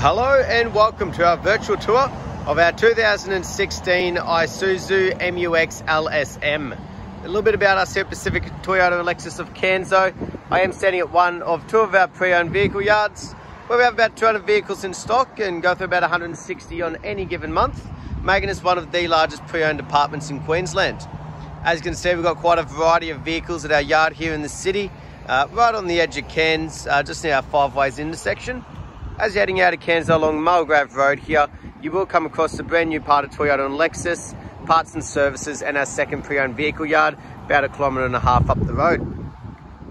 Hello and welcome to our virtual tour of our 2016 Isuzu MUX LSM. A little bit about us here at Pacific Toyota Lexus of Canso. I am standing at one of two of our pre-owned vehicle yards where we have about 200 vehicles in stock and go through about 160 on any given month, making us one of the largest pre-owned departments in Queensland. As you can see, we've got quite a variety of vehicles at our yard here in the city, right on the edge of Cairns, just near our Five Ways intersection. As you're heading out of Cairns along Mulgrave Road here, you will come across the brand new part of Toyota and Lexus, parts and services, and our second pre-owned vehicle yard, about 1.5 kilometres up the road.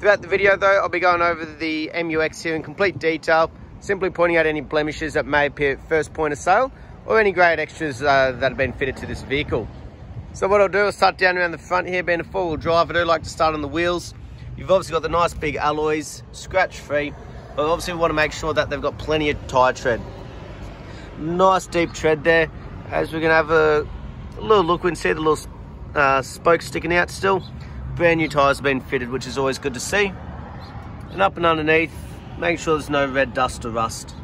Throughout the video though, I'll be going over the MUX here in complete detail, simply pointing out any blemishes that may appear at first point of sale, or any great extras that have been fitted to this vehicle. So what I'll do is start down around the front here. Being a four-wheel drive, I do like to start on the wheels. You've obviously got the nice big alloys, scratch-free, but obviously we want to make sure that they've got plenty of tyre tread. Nice deep tread there. As we're going to have a little look, we can see the little spokes sticking out still. Brand new tyres have been fitted, which is always good to see. And up and underneath, make sure there's no red dust or rust.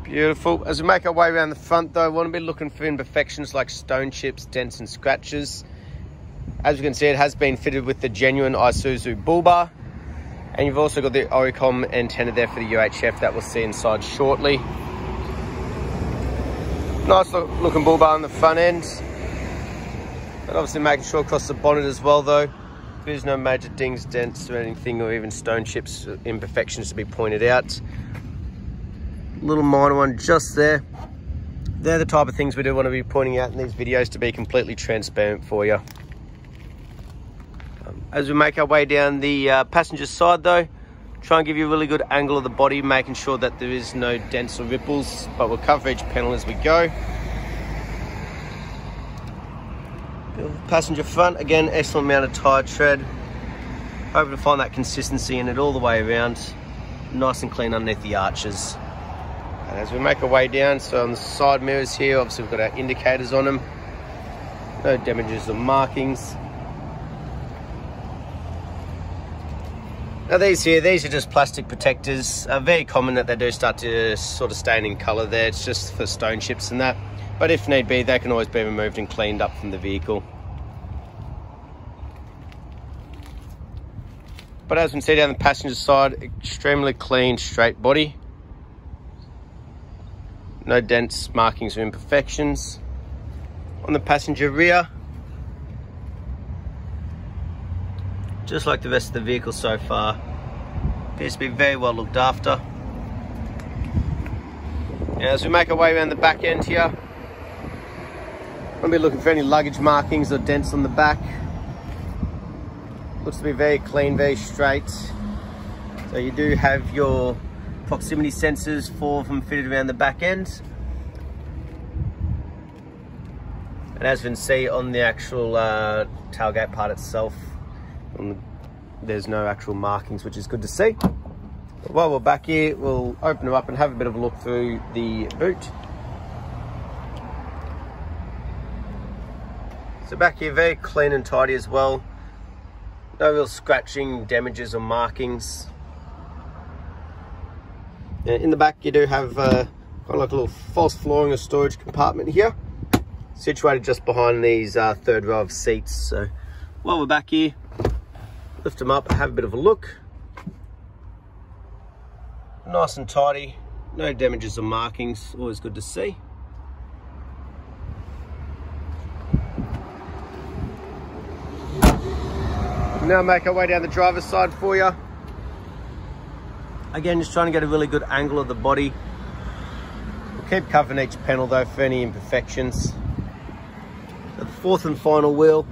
Beautiful. As we make our way around the front though, we want to be looking for imperfections like stone chips, dents and scratches. As you can see, it has been fitted with the genuine Isuzu bull bar. And you've also got the Oricom antenna there for the UHF that we'll see inside shortly. Nice looking bull bar on the front end. And obviously making sure across the bonnet as well though, there's no major dings, dents or anything, or even stone chips, imperfections to be pointed out. Little minor one just there. They're the type of things we do want to be pointing out in these videos to be completely transparent for you. As we make our way down the passenger side though, try and give you a really good angle of the body, making sure that there is no dents or ripples, but we'll cover each panel as we go. Passenger front, again, excellent amount of tyre tread. Hoping to find that consistency in it all the way around. Nice and clean underneath the arches. And as we make our way down, so on the side mirrors here, obviously we've got our indicators on them. No damages or markings. Now these are just plastic protectors. Very common that they do start to sort of stain in colour there. It's just for stone chips and that. But if need be, they can always be removed and cleaned up from the vehicle. But as we can see down the passenger side, extremely clean, straight body. No dents, markings or imperfections. On the passenger rear, just like the rest of the vehicle so far, appears to be very well looked after. Now as we make our way around the back end here, we'll be looking for any luggage markings or dents on the back. Looks to be very clean, very straight. So you do have your proximity sensors, 4 of them fitted around the back end. And as we can see on the actual tailgate part itself, there's no actual markings, which is good to see. But while we're back here, we'll open them up and have a bit of a look through the boot. So back here, very clean and tidy as well. No real scratching, damages or markings. In the back you do have kind of like a little false flooring or storage compartment here, situated just behind these third row of seats. So while we're back here, lift them up, have a bit of a look. Nice and tidy, no damages or markings, always good to see. Now make our way down the driver's side for you. Again, just trying to get a really good angle of the body. We'll keep covering each panel though for any imperfections. So the fourth and final wheel.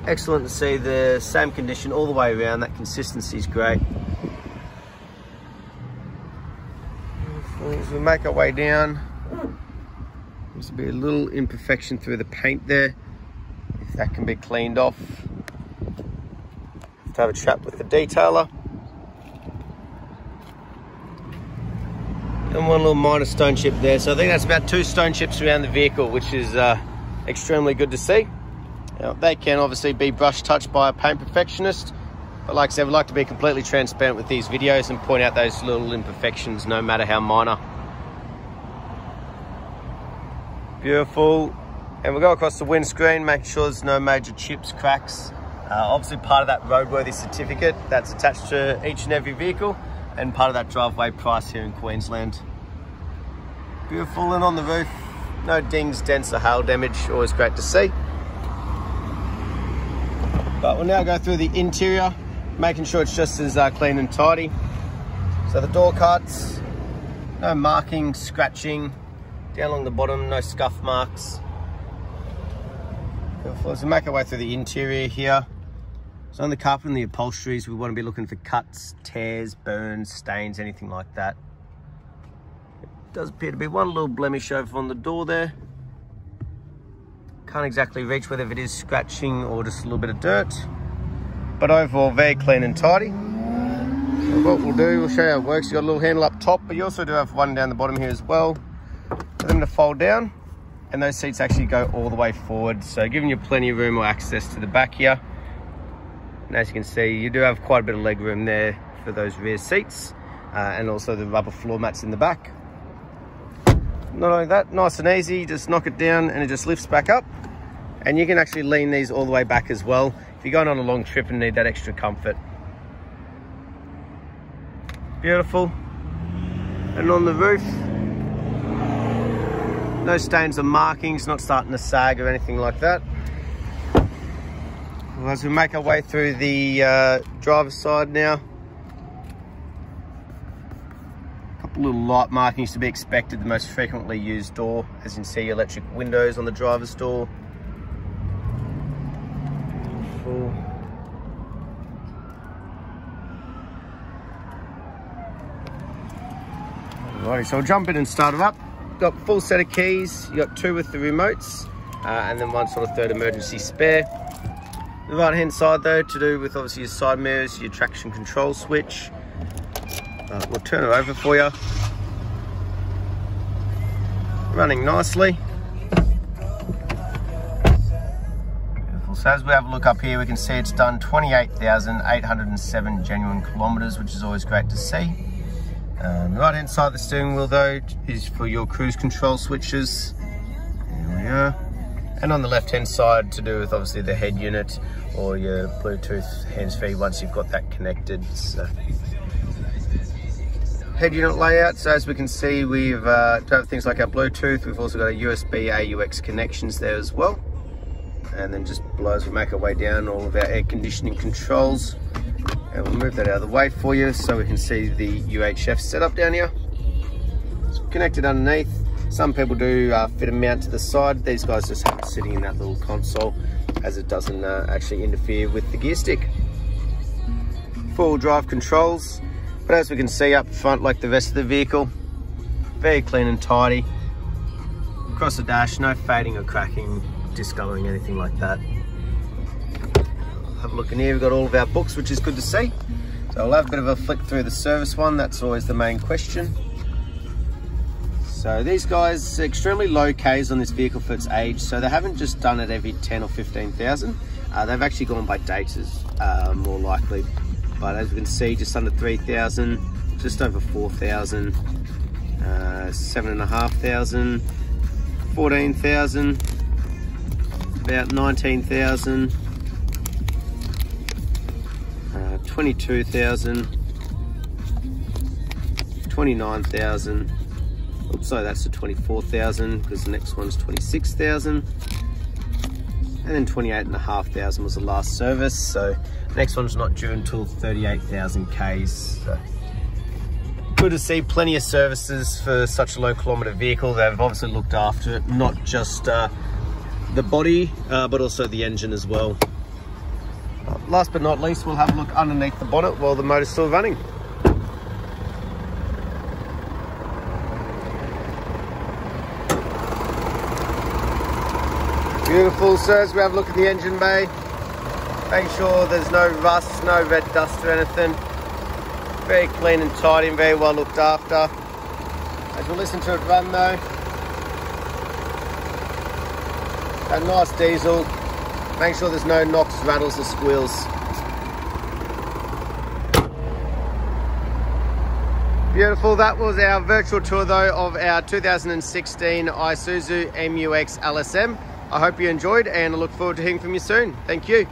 Excellent to see, the same condition all the way around. That consistency is great. As we make our way down, there's be a little imperfection through the paint there. If that can be cleaned off, have to have a chat with the detailer. And one little minor stone chip there. So I think that's about 2 stone chips around the vehicle, which is extremely good to see. Now, they can obviously be brush touched by a paint perfectionist, But like I said, we like to be completely transparent with these videos and point out those little imperfections, no matter how minor. Beautiful. And we'll go across the windscreen, making sure there's no major chips, cracks. Obviously part of that roadworthy certificate that's attached to each and every vehicle, and part of that driveway price here in Queensland. Beautiful. And on the roof, no dings, dents or hail damage, always great to see. But we'll now go through the interior, making sure it's just as clean and tidy. So the door cuts, no marking, scratching, down along the bottom, no scuff marks. Beautiful. As we make our way through the interior here, so on the carpet and the upholsteries, we want to be looking for cuts, tears, burns, stains, anything like that. It does appear to be one little blemish over on the door there. Can't exactly reach whether it is scratching or just a little bit of dirt. But overall, very clean and tidy. So what we'll do, we'll show you how it works. You've got a little handle up top, but you also do have one down the bottom here as well, for them to fold down. And those seats actually go all the way forward, so giving you plenty of room or access to the back here. And as you can see, you do have quite a bit of leg room there for those rear seats, and also the rubber floor mats in the back. Not only that, nice and easy, just knock it down and it just lifts back up. And you can actually lean these all the way back as well if you're going on a long trip and need that extra comfort. Beautiful. And on the roof, no stains or markings, not starting to sag or anything like that. Well, as we make our way through the driver's side now, a couple little light markings to be expected. The most frequently used door, as you can see, electric windows on the driver's door. Alrighty, so we'll jump in and start it up. Got full set of keys. You got two with the remotes, and then one sort of third emergency spare. The right hand side though, to do with obviously your side mirrors, your traction control switch. We'll turn it over for you. Running nicely. So as we have a look up here, we can see it's done 28,807 genuine kilometers, which is always great to see. The right hand side of the steering wheel though is for your cruise control switches. There we are. And on the left hand side, to do with obviously the head unit or your Bluetooth hands-free once you've got that connected. So head unit layout, so as we can see, we've got things like our Bluetooth. We've also got a USB AUX connections there as well. And then just below, as we make our way down, all of our air conditioning controls. And we'll move that out of the way for you so we can see the UHF setup down here. It's connected underneath. Some people do fit a mount to the side. These guys just have it sitting in that little console, as it doesn't actually interfere with the gear stick. Four-wheel drive controls, but as we can see up front, like the rest of the vehicle, very clean and tidy. Across the dash, no fading or cracking, discoloring, anything like that. Have a look in here, we've got all of our books, which is good to see. So I'll have a bit of a flick through the service one, that's always the main question. So these guys, extremely low Ks on this vehicle for its age, so they haven't just done it every 10 or 15,000. They've actually gone by dates, more likely. But as we can see, just under 3,000, just over 4,000, 7,500, 14,000, about 19,000, 22,000, 29,000. Oops, sorry, that's the 24,000 because the next one's 26,000. And then 28,500 was the last service. So the next one's not due until 38,000 Ks. So good to see plenty of services for such a low kilometer vehicle. They've obviously looked after it, not just the body, but also the engine as well. Last but not least, we'll have a look underneath the bonnet while the motor's still running. Beautiful, so as we have a look at the engine bay, make sure there's no rust, no red dust or anything. Very clean and tidy and very well looked after. As we listen to it run though, a nice diesel. Make sure there's no knocks, rattles or squeals. Beautiful. That was our virtual tour though of our 2016 Isuzu MUX LSM. I hope you enjoyed and I look forward to hearing from you soon. Thank you.